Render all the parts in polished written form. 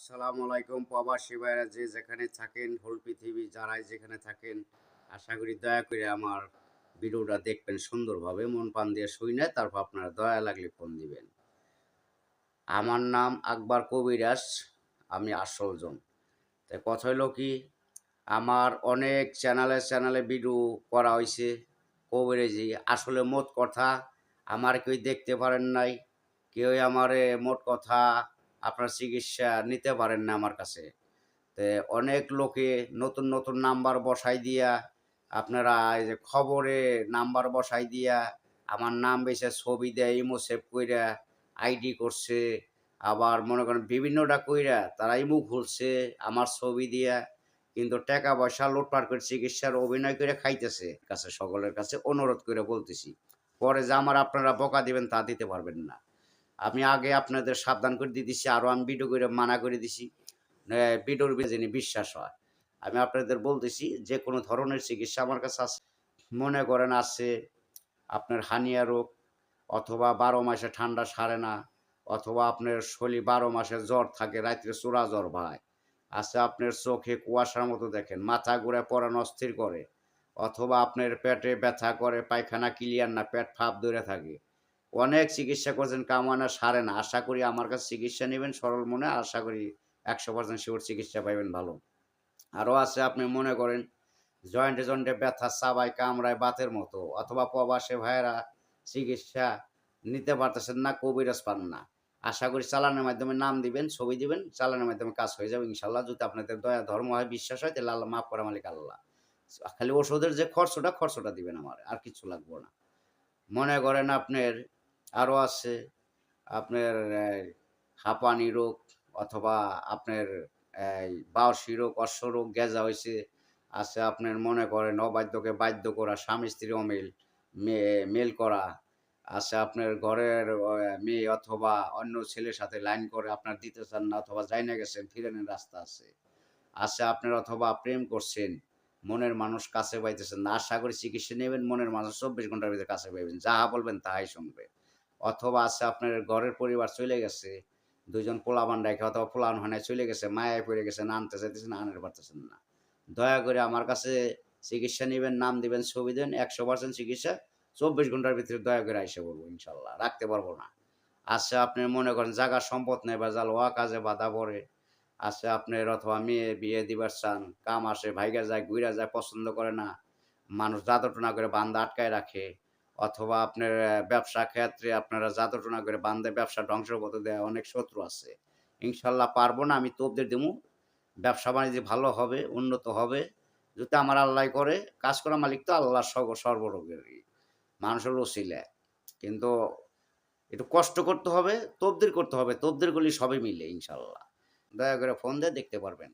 আসসালামু আলাইকুম প্রবাসী ভাইরা যে যেখানে থাকেন হোল পৃথিবী যারাই যেখানে থাকেন আশা করি দয়া করে আমার ভিডিওটা দেখবেন সুন্দরভাবে মন প্রাণ দিয়ে শুনে তারপর আপনারা দয়া লাগলে ফোন দিবেন। আমার নাম আকবর কবিরাজ, আমি আসলজন। তাই কথা হইলো কি, আমার অনেক চ্যানেলে ভিডিও করা হয়েছে কবিরাজি, আসলে মোট কথা আমার কেউ দেখতে পারেন নাই, কেউই আমারে মোট কথা আপনার চিকিৎসা নিতে পারেন না আমার কাছে। তে অনেক লোকে নতুন নতুন নাম্বার বসাই দিয়া আপনারা এই যে খবরে নাম্বার বসাই দিয়া আমার নাম বেছে ছবি দেয় ইমো সেভ কইরা আইডি করছে, আবার মনে করেন বিভিন্নটা কইরা তারা ইমো খুলছে আমার ছবি দিয়া, কিন্তু টাকা পয়সা লুটপাট করে চিকিৎসার অভিনয় করে খাইতেছে। কাছে সকলের কাছে অনুরোধ করে বলতেছি, পরে যে আমার আপনারা বকা দিবেন তা দিতে পারবেন না। আমি আগে আপনাদের সাবধান করে দিয়ে দিছি, আরও আমি ভিডিও করে মানা করে দিছি ভিডিওর যেন বিশ্বাস হয়। আমি আপনাদের বলতেছি যে কোনো ধরনের চিকিৎসা আমার কাছে আছে। মনে করেন আছে আপনার হার্নিয়া রোগ, অথবা ১২ মাসে ঠান্ডা সারে না, অথবা আপনার শরীর ১২ মাসে জ্বর থাকে, রাত্রে চূড়া জ্বর ভাই। আছে আপনার চোখে কুয়াশার মতো দেখেন, মাথা ঘুরায় পড়ানো অস্থির করে, অথবা আপনার পেটে ব্যথা করে, পায়খানা ক্লিয়ার না, পেট ফাঁপ ধরে থাকে। অনেক চিকিৎসা করছেন কামানো সারে না। আশা করি আমার কাছে চিকিৎসা নিবেন সরল মনে, আশা করি ১০০% শিওর চিকিৎসা পাইবেন ভালো। আরও আছে আপনি মনে করেন জয়েন্টে ব্যথা চাবায় কামড়ায় বাতের মতো, অথবা প্রবাসী ভাইয়েরা চিকিৎসা নিতে পারতেছেন না, কবিরাজ পান না। আশা করি চালানের মাধ্যমে নাম দিবেন, ছবি দিবেন, চালানের মাধ্যমে কাজ হয়ে যাবে ইনশাআল্লাহ। যদি আপনাদের দয়া ধর্ম হয়, বিশ্বাস হয়, তাহলে আল্লাহ মাফ করা মালিক আল্লাহ। খালি ওষুধের যে খরচটা দিবেন আমার, আর কিছু লাগবে না। মনে করেন আপনার আরও আছে আপনার হাঁপানি রোগ, অথবা আপনার বার্ষিক রোগ, অশ্বরোগ, গেজা হইছে। আছে আপনার মনে করেন অবাধ্যকে বাধ্য করা, স্বামী-স্ত্রী অমিল, মেল করা। আছে আপনার ঘরের মেয়ে অথবা অন্য ছেলের সাথে লাইন করে আপনার দিতে চান না, অথবা যাইনা গেছেন, ফিরানোর রাস্তা আছে। আছে আপনার অথবা প্রেম করছেন, মনের মানুষ কাছে পাইতেছেন না। আশা করি চিকিৎসা নেবেন, মনের মানুষ ২৪ ঘন্টার ভিতরে কাছে পাইবেন। যাহা বলবেন তাহাই শুনবে। অথবা আছে আপনার ঘরের পরিবার চলে গেছে, ২ জন পোলাপান রাইখা, অথবা পোলাপান হয় নাই চলে গেছে, মায়ায় পড়ে গেছেন, আনতে চাইতেছেন, আনতে পারতেছেন না। দয়া করে আমার কাছে চিকিৎসা নিবেন, নাম দিবেন, ছবি দেন, ১০০% চিকিৎসা ২৪ ঘন্টার ভিতরে দয়া করে আইসা বলবো ইনশাআল্লাহ। রাখতে পারবো না। আচ্ছা আপনার মনে করেন জাগার সম্পদ নাই, ভেজাল, কাজে বাধা পড়ে। আছে আপনার অথবা মেয়ে বিয়ে দিবার চান, কাম আসে, ভাইগা যায়, ঘুইরা যায়, পছন্দ করে না। মানুষ জাদুটনা করে বান্দা আটকায় রাখে। অথবা আপনার ব্যবসা ক্ষেত্রে আপনারা জাদুটনা করে বান্দায় ব্যবসা ধ্বংসের পথে দেয়, অনেক শত্রু আছে। ইনশাআল্লাহ পারবো না, আমি তোপদের দিমু। ব্যবসা-বাণিজ্য ভালো হবে, উন্নত হবে। যদি আমার আল্লাহ করে, কাজ করা মালিক তো আল্লাহ সর্বরোগেরই। মানুষ হলো ওসিলা। কিন্তু একটু কষ্ট করতে হবে, তবদির করতে হবে। তবদির করলে সবই মিলে ইনশাআল্লাহ। দয়া করে ফোন দিয়ে দেখতে পারবেন।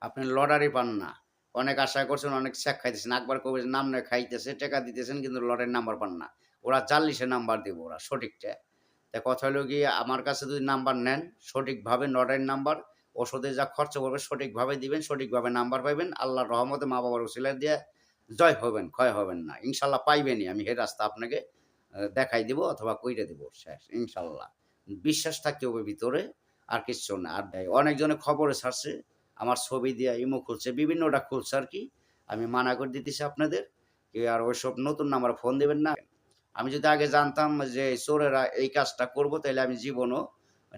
আপনি লটারি পান না। অনেক আশা করছেন, অনেক ছ্যাক খাইতেছেন। আকবার কবিরের নাম নিয়ে খাইতেছে, টাকা দিতেছেন, কিন্তু লটারির নাম্বার পান না। ওরা জাল্লিশে নাম্বার দিবে ওরা, সঠিকটা। তা কথা হলো গিয়ে আমার কাছে যদি নাম্বার নেন, সঠিকভাবে লটারির নাম্বার, ওষুধে যা খরচা পড়বে সঠিকভাবে দিবেন, সঠিকভাবে নাম্বার পাইবেন। আল্লাহর রহমতে মা-বাবার উছিলা দিয়ে জয় হবেন, ক্ষয় হবেন না। ইনশাআল্লাহ পাইবেনই। আমি এই রাস্তা আপনাকে দেখাই দিব, অথবা কইরা দিব শেষ ইনশাআল্লাহ। বিশ্বাস থাকতে হবে ভিতরে, আর কিচ্ছু না। আর অনেকজনে খবরে ছাড়ছে, আমার ছবি দিয়া ইমো খুলছে, বিভিন্নটা খুলছে আরকি। আমি মানা করে দিতেছি আপনাদের, কেউ আর ওইসব নতুন নাম্বারে ফোন দিবেন না। আমি যদি আগে জানতাম যে চোরেরা এই কাজটা করব, তাইলে আমি জীবনও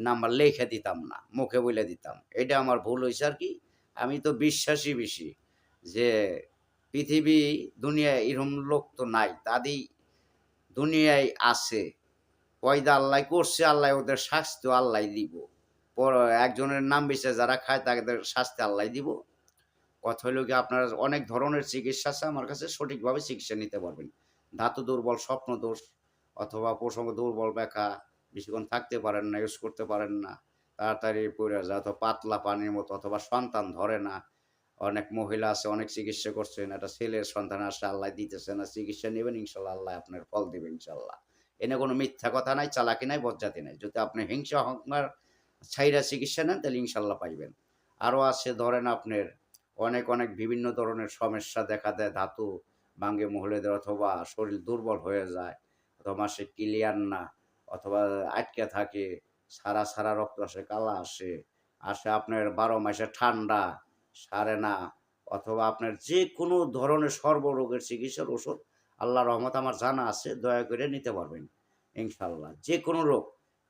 নাম্বার লেইখা দিতাম না, মুখে বইলা দিতাম। এইটা আমার ভুল হইছে আরকি। আমি তো বিশ্বাসী বেশি যে পৃথিবী, দুনিয়ায় এরকম লোক তো নাই। তাদের দুনিয়ায় আছে। পয়দা আল্লাহ করছে, আল্লাহ ওদের শাস্তিও আল্লাহ দিব। পর একজনের নাম বেঁচে যারা খায় তাদের শাস্তি আল্লাহ দিব। কথা হইলো গিয়ে আপনার অনেক ধরনের চিকিৎসা আছে আমার কাছে, সঠিকভাবে চিকিৎসা নিতে পারবেন। ধাতু দুর্বল, স্বপ্ন দোষ, অথবা প্রসঙ্গ দুর্বল ব্যাখা, বেশিক্ষণ থাকতে পারেন না, ইউজ করতে পারেন না, তাড়াতাড়ি পইড়া যায়, অথবা পাতলা পানির মতো, অথবা সন্তান ধরে না। অনেক মহিলা আছে, অনেক চিকিৎসা করছেন, একটা ছেলের সন্তান আসে, আল্লাহ দিতেছে না। চিকিৎসা নিবেন, ইনশাআল্লাহ আল্লাহ আপনার ফল দিবে ইনশাআল্লাহ। এনে কোনো মিথ্যা কথা নাই, চালাকি নাই, বজ্জাতি নাই। যদি আপনি হিংসা অহংকার ছাইড়া চিকিৎসা নেন, তাহলে ইনশাআল্লাহ পাইবেন। আরো আছে ধরেন আপনার অনেক বিভিন্ন ধরনের সমস্যা দেখা দেয়, ধাতু ভাঙ্গে মহিলাদের, অথবা শরীর দুর্বল হয়ে যায়, অথবা মাসিক ক্লিয়ার না, অথবা আটকে থাকে, সারা রক্ত আসে, কালা আসে, আসে আপনার 12 মাসে ঠান্ডা, সারে না, অথবা আপনার যে কোনো ধরনের সর্বরোগের চিকিৎসার ওষুধ আল্লাহর রহমতে আমার জানা আছে, দয়া করে নিতে পারবেন ইনশাআল্লাহ। যে কোনো রোগ,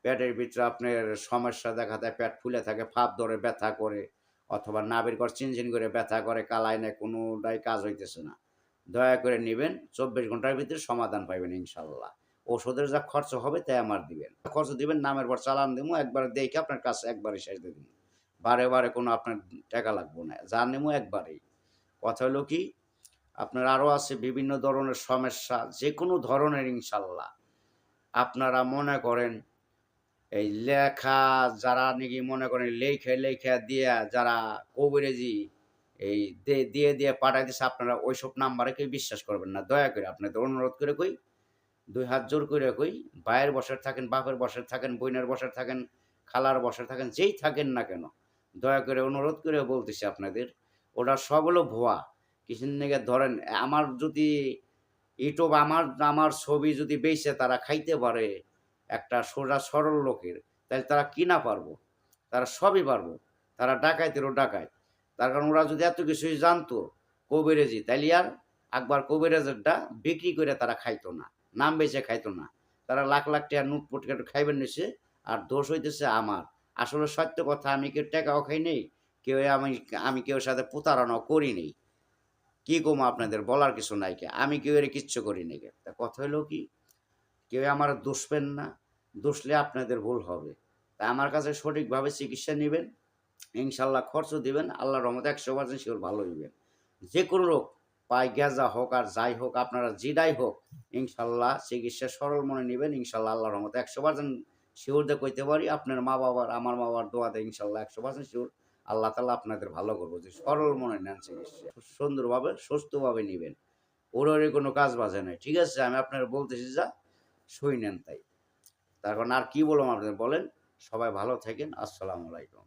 পেটের ভিতরে আপনার সমস্যা দেখা দেয়, পেট ফুলে থাকে, ফাঁপ ধরে, ব্যথা করে, অথবা নাভির ঘর চিনচিন করে ব্যথা করে, কালায় না, কোনোটাই কাজ হইতেছে না, দয়া করে নিবেন। 24 ঘন্টার ভিতরে সমাধান পাইবেন ইনশাআল্লাহ। ওষুধের যা খরচ হবে তাই আমার দিবেন। খরচ দিবেন, নামের পর চালান দিমু, একবারে দেখে আপনার কাছে একবারে শেষ দিয়ে দিমু। বারে, বারে কোনো আপনার টাকা লাগবো না। যা নিমু একবারেই। কথা হলো কি, আপনার আরো আছে বিভিন্ন ধরনের সমস্যা, যেকোনো ধরনের ইনশাআল্লাহ। আপনারা মনে করেন এই লেখা, যারা নাকি মনে করেন লেইখা দিয়া যারা কবিরাজি এই দিয়ে পাঠায় দিছে, আপনারা ওইসব নাম্বারে কেউ বিশ্বাস করবেন না। দয়া করে আপনাদের অনুরোধ করে কই, ২ হাত জোর কইরা কই, ভাইয়ের বশে থাকেন, বাপের বশে থাকেন, বোনের বশে থাকেন, খালার বশে থাকেন, যেই থাকেন না কেন, দয়া করে অনুরোধ করে বলতেছি আপনাদের, ওটা সব হলো ভুয়া। কিসের নিগে ধরেন, আমার যদি ইউটিউব আমার ছবি যদি বেইচে তারা খাইতে পারে একটা সোজা সরল লোকের, তাহলে তারা কি না পারবো? তারা সবই পারবো। তারা ডাকাইতেরও ডাকাইত। তার কারণ ওরা যদি এত কিছুই জানতো কবিরাজি, তাইলে আর আকবার কবিরাজেরটা বিক্রি করে তারা খাইতো না। নাম বেচে খাইতো না। তারা লাখ, লাখ টাকার নোট পটকাট খাইবেন নিছে, আর দোষ হইতেছে আমার। আসলে সত্য কথা, আমি কেউ টাকাও খাই নাই, কেউ আমি কেউর সাথে প্রতারণাও করি নাই। কি কমো আপনাদের, বলার কিছু নাই কে, আমি কেউ এর কিচ্ছু করি নাই কে। তা কথা হলো কি, কেউ আমার দোষবেন না, দোষলে আপনাদের ভুল হবে। তা আমার কাছে সঠিকভাবে চিকিৎসা নিবেন, ইনশাল্লাহ খরচ দিবেন, আল্লাহর রহমতে 100% শিওর ভালো হইবেন। যে কোনো রোগ, পায় গেজা হোক আর যাই হোক, আপনারা যেটাই হোক, ইনশাল্লাহ চিকিৎসা সরল মনে নিবেন, ইনশাল্লাহ আল্লাহর রহমতে 100% শিওর দিয়ে কইতে পারি, আপনার মা বাবার, আমার মা বাবার দোয়াতে ইনশাল্লাহ 100% শিওর আল্লাহ তাআলা আপনাদের ভালো করবো। যে সরল মনে নেন চিকিৎসা, সুন্দরভাবে সুস্থভাবে নিবেন, ওরে কোনো কাজ বাজে নাই। ঠিক আছে, আমি আপনার বলতেছি যা শুই নেন তাই। তার কারণ আর কি বলবো আপনাদের বলেন। সবাই ভালো থাকেন। আসসালামু আলাইকুম।